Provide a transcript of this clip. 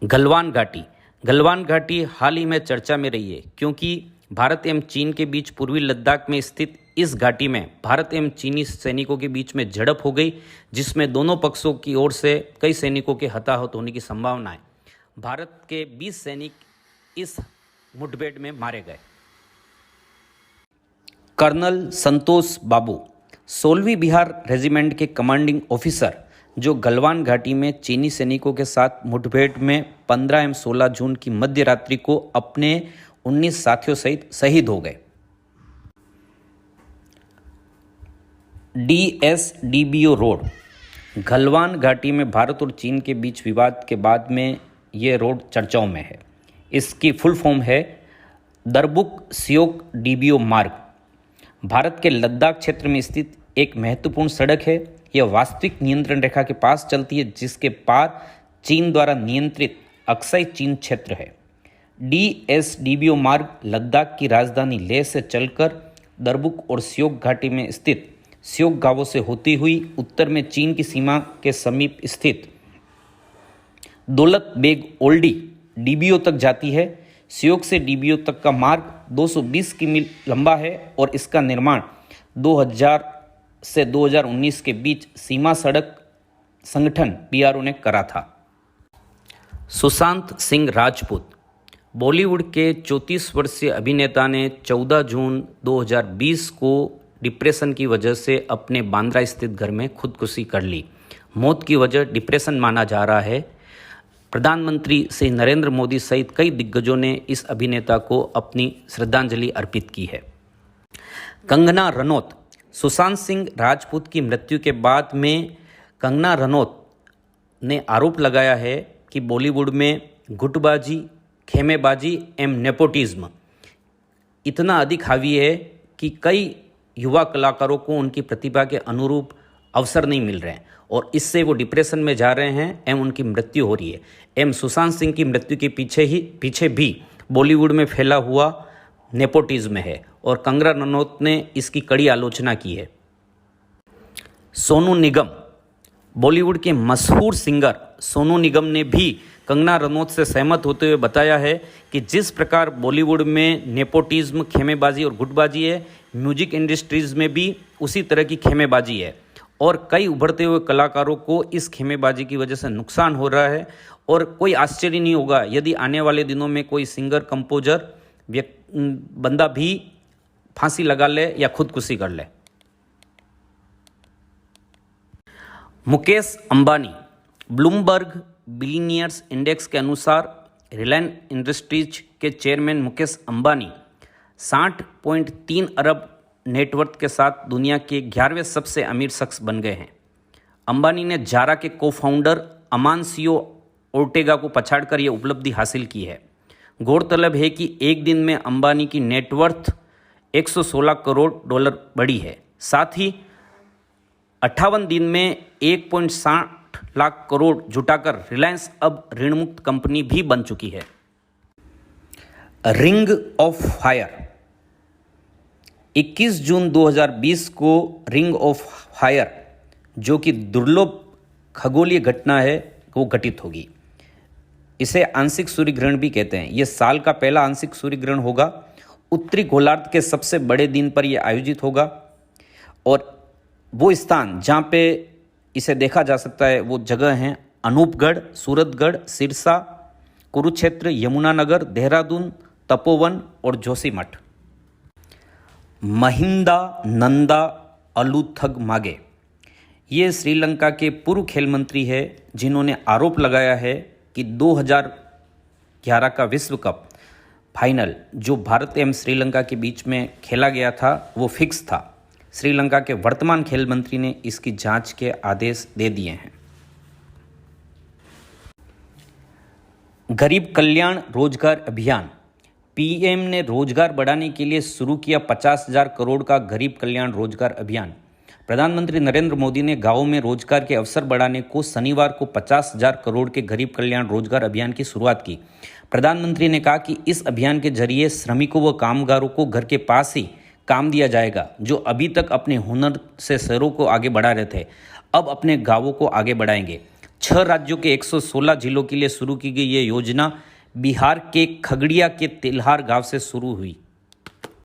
गलवान घाटी। गलवान घाटी हाल ही में चर्चा में रही है क्योंकि भारत एवं चीन के बीच पूर्वी लद्दाख में स्थित इस घाटी में भारत एवं चीनी सैनिकों के बीच में झड़प हो गई, जिसमें दोनों पक्षों की ओर से कई सैनिकों के हताहत होने की संभावना है। भारत के 20 सैनिक इस मुठभेड़ में मारे गए। कर्नल संतोष बाबू 16वीं बिहार रेजिमेंट के कमांडिंग ऑफिसर, जो गलवान घाटी में चीनी सैनिकों के साथ मुठभेड़ में 15 एवं 16 जून की मध्य रात्रि को अपने 19 साथियों सहित शहीद हो गए। DSDBO road. गलवान घाटी में भारत और चीन के बीच विवाद के बाद में ये रोड चर्चाओं में है। इसकी फुल फॉर्म है दरबुक सियोक DBO मार्ग। भारत के लद्दाख क्षेत्र में स्थित एक महत्वपूर्ण सड़क है। यह वास्तविक नियंत्रण रेखा के पास चलती है, जिसके पार चीन द्वारा नियंत्रित अक्साई चीन क्षेत्र है। DSDBO मार्ग लद्दाख की राजधानी लेह से चलकर दरबुक और सियोक घाटी में स्थित सियोक गांवों से होती हुई उत्तर में चीन की सीमा के समीप स्थित दौलत बेग ओल्डी DBO तक जाती है। सियोक से DBO तक का मार्ग 220 किमी लंबा है और इसका निर्माण 2000 से 2019 के बीच सीमा सड़क संगठन PRO ने करा था। सुशांत सिंह राजपूत। बॉलीवुड के 34 वर्षीय अभिनेता ने 14 जून 2020 को डिप्रेशन की वजह से अपने बांद्रा स्थित घर में खुदकुशी कर ली। मौत की वजह डिप्रेशन माना जा रहा है। प्रधानमंत्री श्री नरेंद्र मोदी सहित कई दिग्गजों ने इस अभिनेता को अपनी श्रद्धांजलि अर्पित की है। कंगना रनौत। सुशांत सिंह राजपूत की मृत्यु के बाद में कंगना रनौत ने आरोप लगाया है कि बॉलीवुड में गुटबाजी, खेमेबाजी एवं नेपोटिज्म इतना अधिक हावी है कि कई युवा कलाकारों को उनकी प्रतिभा के अनुरूप अवसर नहीं मिल रहे हैं और इससे वो डिप्रेशन में जा रहे हैं एवं उनकी मृत्यु हो रही है। एवं सुशांत सिंह की मृत्यु के पीछे भी बॉलीवुड में फैला हुआ नेपोटिज्म है और कंगना रनौत ने इसकी कड़ी आलोचना की है। सोनू निगम। बॉलीवुड के मशहूर सिंगर सोनू निगम ने भी कंगना रनौत से सहमत होते हुए बताया है कि जिस प्रकार बॉलीवुड में नेपोटिज्म, खेमेबाजी और गुटबाजी है, म्यूजिक इंडस्ट्रीज में भी उसी तरह की खेमेबाजी है और कई उभरते हुए कलाकारों को इस खेमेबाजी की वजह से नुकसान हो रहा है। और कोई आश्चर्य नहीं होगा यदि आने वाले दिनों में कोई सिंगर, कंपोजर बंदा भी फांसी लगा ले या खुदकुशी कर ले। Mukesh Ambani. Bloomberg billionaires index के अनुसार रिलायंस इंडस्ट्रीज के चेयरमैन मुकेश अंबानी 60.3 अरब नेटवर्थ के साथ दुनिया के 11वें सबसे अमीर शख्स बन गए हैं। अंबानी ने जारा के को-फाउंडर अमानसियो ओर्टेगा को पछाड़कर यह उपलब्धि हासिल की है। गौरतलब है कि एक दिन में अंबानी की नेटवर्थ 116 करोड़ डॉलर बढ़ी है। साथ ही 58 दिन में 1.60 लाख करोड़ जुटाकर रिलायंस अब ऋण मुक्त कंपनी भी बन चुकी है। Ring of fire. 21 जून 2020 को रिंग ऑफ फायर, जो कि दुर्लभ खगोलीय घटना है, वो घटित होगी। इसे आंशिक सूर्य ग्रहण भी कहते हैं। यह साल का पहला आंशिक सूर्य ग्रहण होगा। उत्तरी गोलार्ध के सबसे बड़े दिन पर यह आयोजित होगा और वो स्थान जहाँ पे इसे देखा जा सकता है वो जगह हैं अनूपगढ़, सूरतगढ़, सिरसा, कुरुक्षेत्र, यमुनानगर, देहरादून, तपोवन और जोशीमठ। महिंदा नंदा अलुथगमागे। ये श्रीलंका के पूर्व खेल मंत्री है, जिन्होंने आरोप लगाया है कि 2011 का विश्व कप फाइनल जो भारत एवं श्रीलंका के बीच में खेला गया था वो फिक्स था। श्रीलंका के वर्तमान खेल मंत्री ने इसकी जांच के आदेश दे दिए हैं। गरीब कल्याण रोजगार अभियान। PM ने रोजगार बढ़ाने के लिए शुरू किया 50,000 करोड़ का गरीब कल्याण रोजगार अभियान। प्रधानमंत्री नरेंद्र मोदी ने गांवों में रोजगार के अवसर बढ़ाने को शनिवार को 50,000 करोड़ के गरीब कल्याण रोजगार अभियान की शुरुआत की। प्रधानमंत्री ने कहा कि इस अभियान के जरिए श्रमिकों व कामगारों को घर के पास ही काम दिया जाएगा, जो अभी तक अपने हुनर से शहरों को आगे बढ़ा रहे थे, अब अपने गांवों को आगे बढ़ाएंगे। 6 राज्यों के 116 जिलों के लिए शुरू की गई ये योजना बिहार के खगड़िया के तिल्हार गांव से शुरू हुई।